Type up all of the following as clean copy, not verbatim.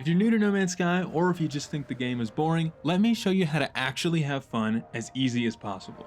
If you're new to No Man's Sky, or if you just think the game is boring, let me show you how to actually have fun as easy as possible.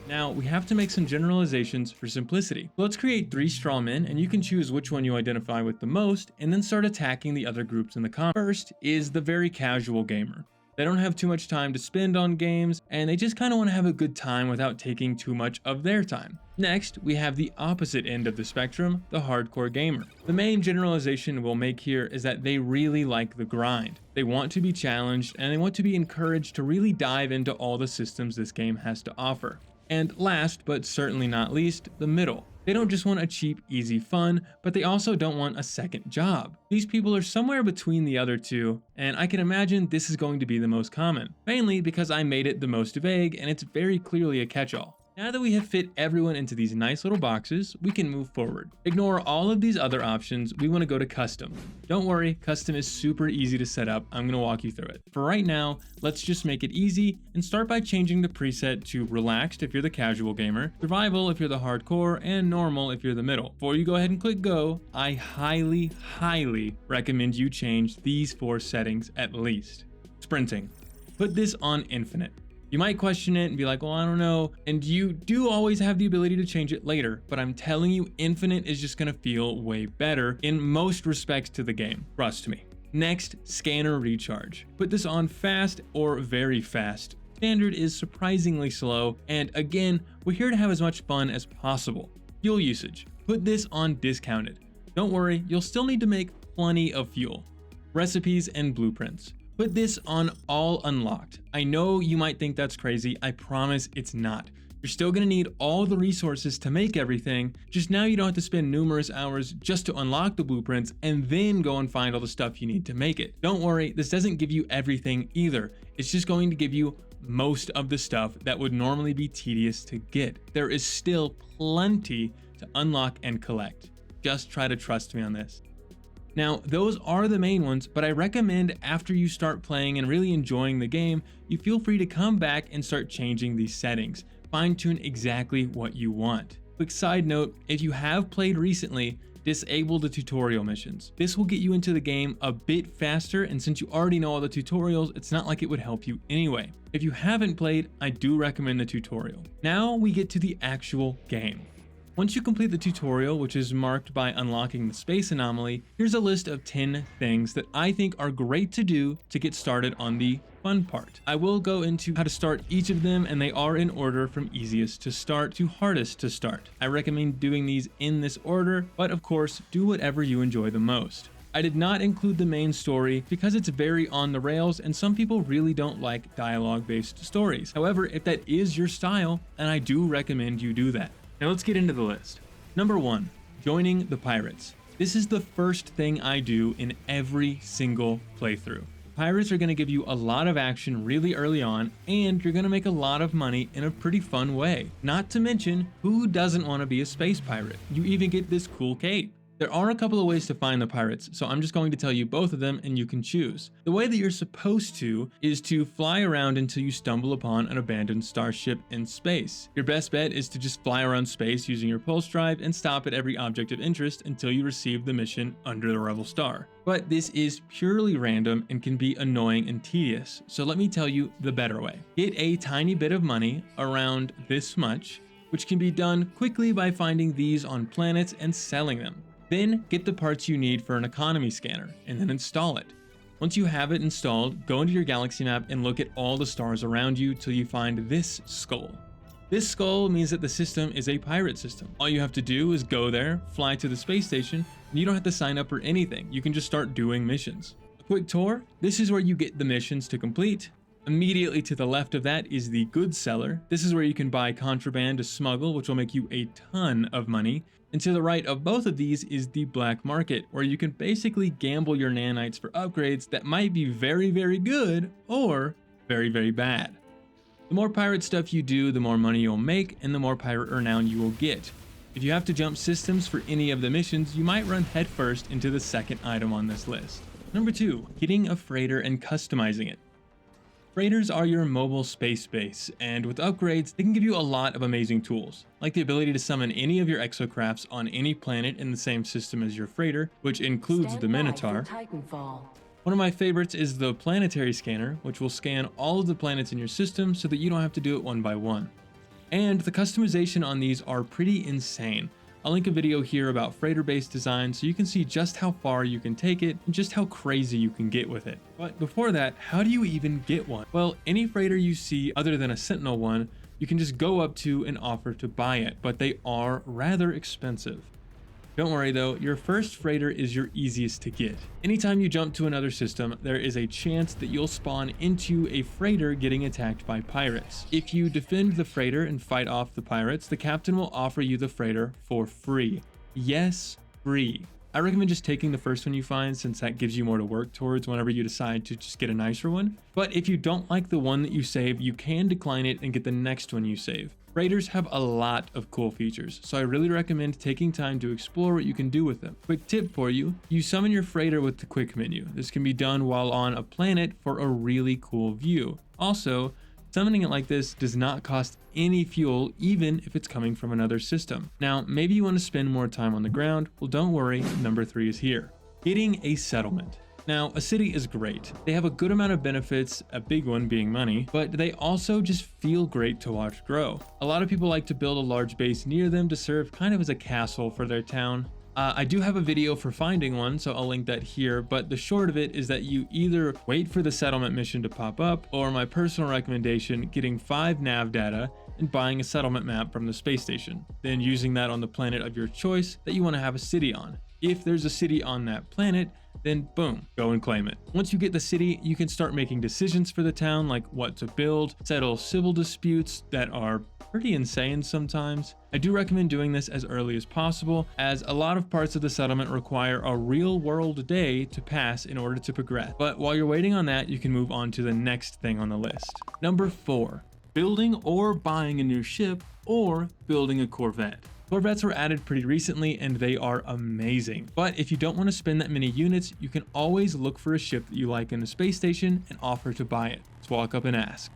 Now, we have to make some generalizations for simplicity. Let's create 3 straw men, and you can choose which one you identify with the most, and then start attacking the other groups in the comments. First is the very casual gamer. They don't have too much time to spend on games, and they just kind of want to have a good time without taking too much of their time. Next, we have the opposite end of the spectrum, the hardcore gamer. The main generalization we'll make here is that they really like the grind. They want to be challenged, and they want to be encouraged to really dive into all the systems this game has to offer. And last, but certainly not least, the middle. They don't just want a cheap, easy fun, but they also don't want a second job. These people are somewhere between the other two, and I can imagine this is going to be the most common, mainly because I made it the most vague and it's very clearly a catch-all. Now that we have fit everyone into these nice little boxes, we can move forward. Ignore all of these other options, we want to go to custom. Don't worry, custom is super easy to set up, I'm going to walk you through it. For right now, let's just make it easy and start by changing the preset to relaxed if you're the casual gamer, survival if you're the hardcore, and normal if you're the middle. Before you go ahead and click go, I highly recommend you change these 4 settings at least. Sprinting. Put this on infinite. You might question it and be like, well, I don't know. And you do always have the ability to change it later, but I'm telling you, infinite is just gonna feel way better in most respects to the game. Trust me. Next, scanner recharge. Put this on fast or very fast. Standard is surprisingly slow, and again, we're here to have as much fun as possible. Fuel usage. Put this on discounted. Don't worry, you'll still need to make plenty of fuel. Recipes and blueprints. Put this on all unlocked. I know you might think that's crazy, I promise it's not. You're still gonna need all the resources to make everything, just now you don't have to spend numerous hours just to unlock the blueprints and then go and find all the stuff you need to make it. Don't worry, this doesn't give you everything either. It's just going to give you most of the stuff that would normally be tedious to get. There is still plenty to unlock and collect. Just try to trust me on this. Now, those are the main ones, but I recommend after you start playing and really enjoying the game, you feel free to come back and start changing these settings. Fine-tune exactly what you want. Quick side note, if you have played recently, disable the tutorial missions. This will get you into the game a bit faster, and since you already know all the tutorials, it's not like it would help you anyway. If you haven't played, I do recommend the tutorial. Now we get to the actual game. Once you complete the tutorial, which is marked by unlocking the space anomaly, here's a list of 10 things that I think are great to do to get started on the fun part. I will go into how to start each of them, and they are in order from easiest to start to hardest to start. I recommend doing these in this order, but of course, do whatever you enjoy the most. I did not include the main story because it's very on the rails and some people really don't like dialogue-based stories. However, if that is your style, then I do recommend you do that. Now let's get into the list. Number 1, joining the pirates. This is the first thing I do in every single playthrough. Pirates are going to give you a lot of action really early on, and you're going to make a lot of money in a pretty fun way. Not to mention, who doesn't want to be a space pirate? You even get this cool cape. There are a couple of ways to find the pirates, so I'm just going to tell you both of them and you can choose. The way that you're supposed to is to fly around until you stumble upon an abandoned starship in space. Your best bet is to just fly around space using your pulse drive and stop at every object of interest until you receive the mission under the Rebel Star. But this is purely random and can be annoying and tedious, so let me tell you the better way. Get a tiny bit of money, around this much, which can be done quickly by finding these on planets and selling them. Then get the parts you need for an economy scanner and then install it. Once you have it installed, go into your galaxy map and look at all the stars around you till you find this skull. This skull means that the system is a pirate system. All you have to do is go there, fly to the space station, and you don't have to sign up for anything. You can just start doing missions. A quick tour, this is where you get the missions to complete. Immediately to the left of that is the goods seller. This is where you can buy contraband to smuggle, which will make you a ton of money. And to the right of both of these is the black market, where you can basically gamble your nanites for upgrades that might be very, very good or very, very bad. The more pirate stuff you do, the more money you'll make and the more pirate renown you will get. If you have to jump systems for any of the missions, you might run headfirst into the second item on this list. Number 2, getting a freighter and customizing it. Freighters are your mobile space base, and with upgrades, they can give you a lot of amazing tools, like the ability to summon any of your exocrafts on any planet in the same system as your freighter, which includes the Minotaur. One of my favorites is the planetary scanner, which will scan all of the planets in your system so that you don't have to do it one by one. And the customization on these are pretty insane. I'll link a video here about freighter-based design so you can see just how far you can take it and just how crazy you can get with it. But before that, how do you even get one? Well, any freighter you see other than a Sentinel one, you can just go up to and offer to buy it, but they are rather expensive. Don't worry though, your first freighter is your easiest to get. Anytime you jump to another system, there is a chance that you'll spawn into a freighter getting attacked by pirates. If you defend the freighter and fight off the pirates, the captain will offer you the freighter for free. Yes, free. I recommend just taking the first one you find, since that gives you more to work towards whenever you decide to just get a nicer one. But if you don't like the one that you save, you can decline it and get the next one you save. Freighters have a lot of cool features, so I really recommend taking time to explore what you can do with them. Quick tip for you, you summon your freighter with the quick menu. This can be done while on a planet for a really cool view. Also, summoning it like this does not cost any fuel, even if it's coming from another system. Now, maybe you want to spend more time on the ground. Well, don't worry, number 3 is here. Getting a settlement. Now, a city is great. They have a good amount of benefits, a big one being money, but they also just feel great to watch grow. A lot of people like to build a large base near them to serve kind of as a castle for their town. I do have a video for finding one, so I'll link that here, but the short of it is that you either wait for the settlement mission to pop up, or my personal recommendation, getting 5 nav data and buying a settlement map from the space station, then using that on the planet of your choice that you want to have a city on. If there's a city on that planet, then boom, go and claim it. Once you get the city, you can start making decisions for the town, like what to build, settle civil disputes that are pretty insane sometimes. I do recommend doing this as early as possible, as a lot of parts of the settlement require a real world day to pass in order to progress. But while you're waiting on that, you can move on to the next thing on the list. Number 4, building or buying a new ship or building a corvette. Corvettes were added pretty recently and they are amazing. But if you don't want to spend that many units, you can always look for a ship that you like in the space station and offer to buy it. Just walk up and ask.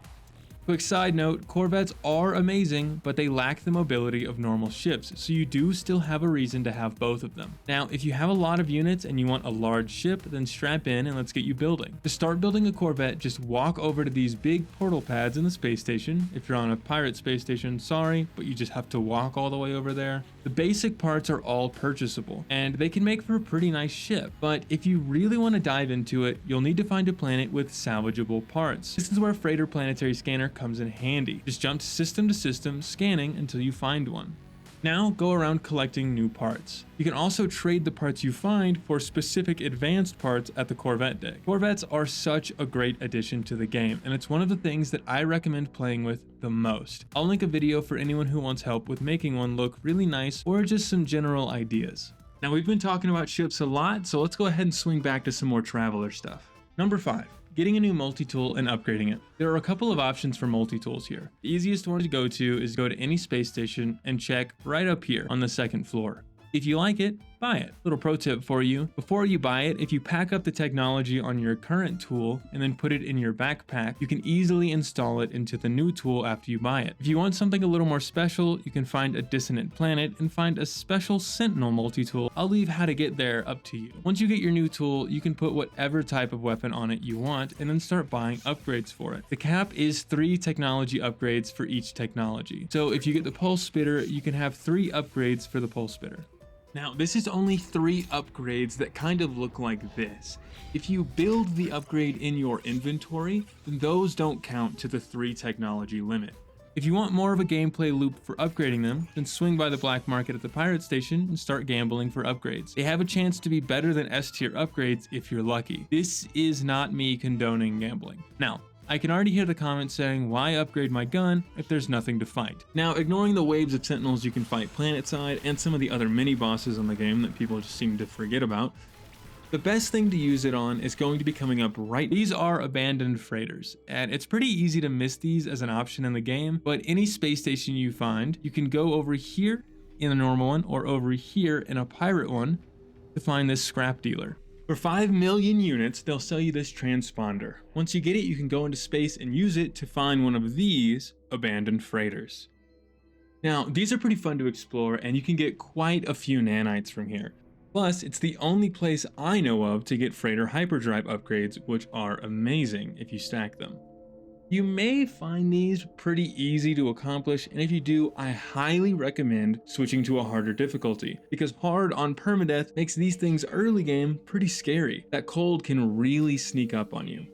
Quick side note, corvettes are amazing, but they lack the mobility of normal ships, so you do still have a reason to have both of them. Now, if you have a lot of units and you want a large ship, then strap in and let's get you building. To start building a corvette, just walk over to these big portal pads in the space station. If you're on a pirate space station, sorry, but you just have to walk all the way over there. The basic parts are all purchasable, and they can make for a pretty nice ship, but if you really want to dive into it, you'll need to find a planet with salvageable parts. This is where Freighter Planetary Scanner comes in handy. Just jump to system, scanning until you find one. Now go around collecting new parts. You can also trade the parts you find for specific advanced parts at the Corvette deck. Corvettes are such a great addition to the game, and it's one of the things that I recommend playing with the most. I'll link a video for anyone who wants help with making one look really nice or just some general ideas. Now we've been talking about ships a lot, so let's go ahead and swing back to some more Traveler stuff. Number 5. Getting a new multi-tool and upgrading it. There are a couple of options for multi-tools here. The easiest one to go to is go to any space station and check right up here on the 2nd floor. If you like it, buy it. Little pro tip for you, before you buy it, if you pack up the technology on your current tool and then put it in your backpack, you can easily install it into the new tool after you buy it. If you want something a little more special, you can find a dissonant planet and find a special Sentinel multi-tool. I'll leave how to get there up to you. Once you get your new tool, you can put whatever type of weapon on it you want and then start buying upgrades for it. The cap is 3 technology upgrades for each technology. So if you get the pulse spitter, you can have 3 upgrades for the pulse spitter. Now, this is only 3 upgrades that kind of look like this. If you build the upgrade in your inventory, then those don't count to the 3 technology limit. If you want more of a gameplay loop for upgrading them, then swing by the black market at the pirate station and start gambling for upgrades. They have a chance to be better than S tier upgrades if you're lucky. This is not me condoning gambling. Now, I can already hear the comments saying, why upgrade my gun if there's nothing to fight? Now, ignoring the waves of sentinels you can fight planetside and some of the other mini bosses on the game that people just seem to forget about, the best thing to use it on is going to be coming up right. These are abandoned freighters, and it's pretty easy to miss these as an option in the game, but any space station you find, you can go over here in a normal one or over here in a pirate one to find this scrap dealer. For 5 million units, they'll sell you this transponder. Once you get it, you can go into space and use it to find one of these abandoned freighters. Now, these are pretty fun to explore, and you can get quite a few nanites from here. Plus, it's the only place I know of to get freighter hyperdrive upgrades, which are amazing if you stack them. You may find these pretty easy to accomplish, and if you do, I highly recommend switching to a harder difficulty, because hard on permadeath makes these things early game pretty scary. That cold can really sneak up on you.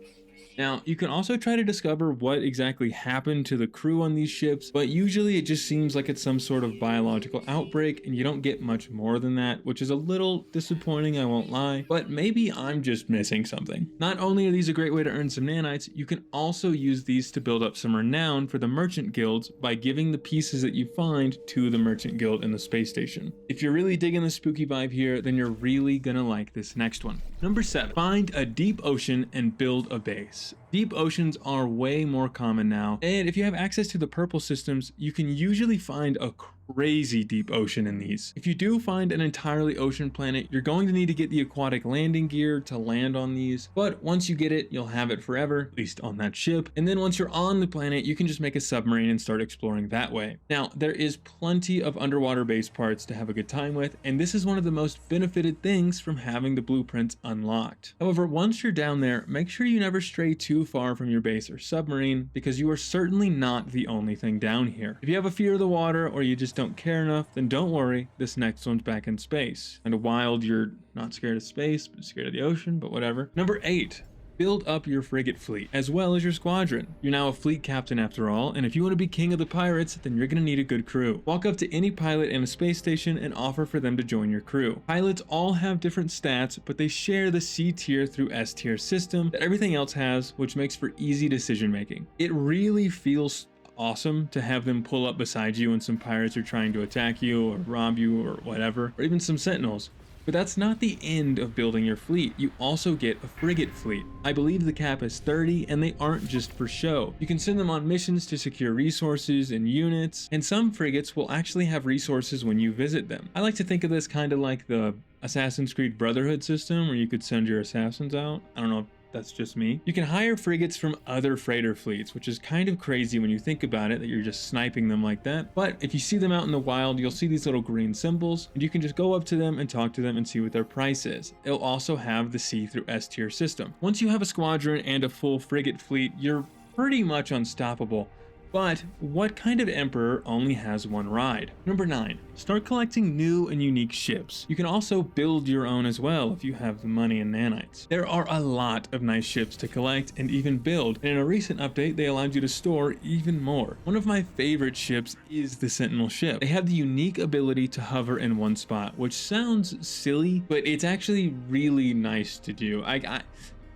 Now, you can also try to discover what exactly happened to the crew on these ships, but usually it just seems like it's some sort of biological outbreak and you don't get much more than that, which is a little disappointing, I won't lie, but maybe I'm just missing something. Not only are these a great way to earn some nanites, you can also use these to build up some renown for the merchant guilds by giving the pieces that you find to the merchant guild in the space station. If you're really digging the spooky vibe here, then you're really gonna like this next one. Number 7, find a deep ocean and build a base. Deep oceans are way more common now, and if you have access to the purple systems, you can usually find a crazy deep ocean in these. If you do find an entirely ocean planet, you're going to need to get the aquatic landing gear to land on these, but once you get it, you'll have it forever, at least on that ship, and then once you're on the planet, you can just make a submarine and start exploring that way. Now, there is plenty of underwater base parts to have a good time with, and this is one of the most benefited things from having the blueprints unlocked. However, once you're down there, make sure you never stray too far from your base or submarine, because you are certainly not the only thing down here. If you have a fear of the water, or you just don't care enough, then don't worry, this next one's back in space. And wild, you're not scared of space, but scared of the ocean, but whatever. Number 8, build up your frigate fleet, as well as your squadron. You're now a fleet captain after all, and if you want to be king of the pirates, then you're gonna need a good crew. Walk up to any pilot in a space station and offer for them to join your crew. Pilots all have different stats, but they share the C tier through S tier system that everything else has, which makes for easy decision making. It really feels awesome to have them pull up beside you when some pirates are trying to attack you or rob you or whatever, or even some sentinels. But that's not the end of building your fleet. You also get a frigate fleet. I believe the cap is 30, and they aren't just for show. You can send them on missions to secure resources and units, and some frigates will actually have resources when you visit them. I like to think of this kind of like the Assassin's Creed Brotherhood system, where you could send your assassins out. I don't know if that's just me. You can hire frigates from other freighter fleets, which is kind of crazy when you think about it, that you're just sniping them like that. But if you see them out in the wild, you'll see these little green symbols, and you can just go up to them and talk to them and see what their price is. It'll also have the C through S tier system. Once you have a squadron and a full frigate fleet, you're pretty much unstoppable. But what kind of emperor only has one ride? Number 9, start collecting new and unique ships. You can also build your own as well if you have the money and nanites. There are a lot of nice ships to collect and even build, and in a recent update they allowed you to store even more. One of my favorite ships is the Sentinel ship. They have the unique ability to hover in one spot, which sounds silly, but it's actually really nice to do.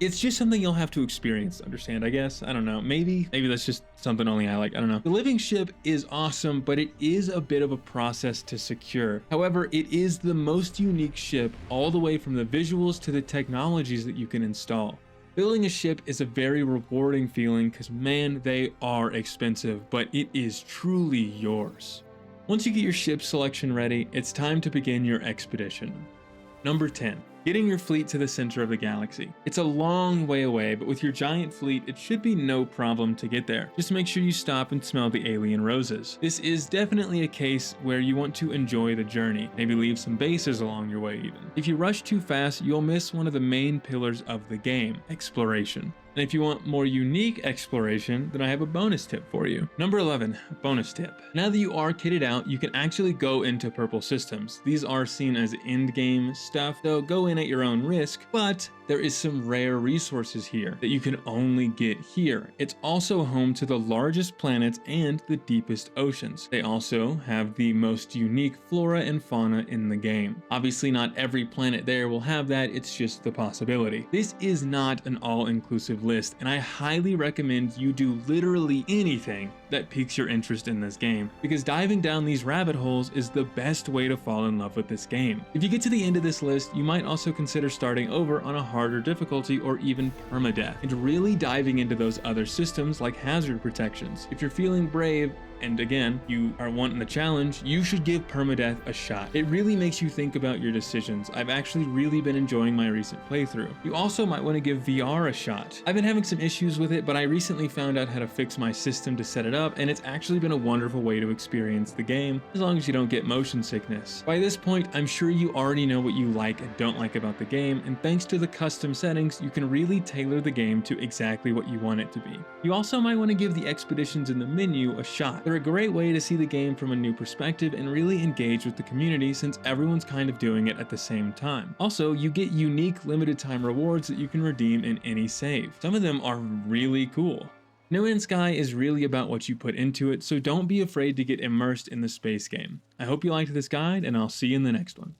It's just something you'll have to experience to understand, I guess. I don't know. Maybe that's just something only I like. I don't know. The living ship is awesome, but it is a bit of a process to secure. However, it is the most unique ship, all the way from the visuals to the technologies that you can install. Building a ship is a very rewarding feeling because, man, they are expensive, but it is truly yours. Once you get your ship selection ready, it's time to begin your expedition. Number 10. Getting your fleet to the center of the galaxy. It's a long way away, but with your giant fleet, it should be no problem to get there. Just make sure you stop and smell the alien roses. This is definitely a case where you want to enjoy the journey, maybe leave some bases along your way even. If you rush too fast, you'll miss one of the main pillars of the game, exploration. And if you want more unique exploration, then I have a bonus tip for you. Number 11, bonus tip. Now that you are kitted out, you can actually go into purple systems. These are seen as end game stuff, though go in at your own risk, but there is some rare resources here that you can only get here. It's also home to the largest planets and the deepest oceans. They also have the most unique flora and fauna in the game. Obviously not every planet there will have that, it's just the possibility. This is not an all-inclusive list, and I highly recommend you do literally anything that piques your interest in this game, because diving down these rabbit holes is the best way to fall in love with this game. If you get to the end of this list, you might also consider starting over on a harder difficulty or even permadeath, and really diving into those other systems like hazard protections. If you're feeling brave, and again, you are wanting a challenge, you should give permadeath a shot. It really makes you think about your decisions. I've actually really been enjoying my recent playthrough. You also might want to give VR a shot. I've been having some issues with it, but I recently found out how to fix my system to set it up, and it's actually been a wonderful way to experience the game, as long as you don't get motion sickness. By this point, I'm sure you already know what you like and don't like about the game, and thanks to the custom settings, you can really tailor the game to exactly what you want it to be. You also might want to give the expeditions in the menu a shot. They're a great way to see the game from a new perspective and really engage with the community, since everyone's kind of doing it at the same time. Also, you get unique limited time rewards that you can redeem in any save. Some of them are really cool. No Man's Sky is really about what you put into it, so don't be afraid to get immersed in the space game. I hope you liked this guide, and I'll see you in the next one.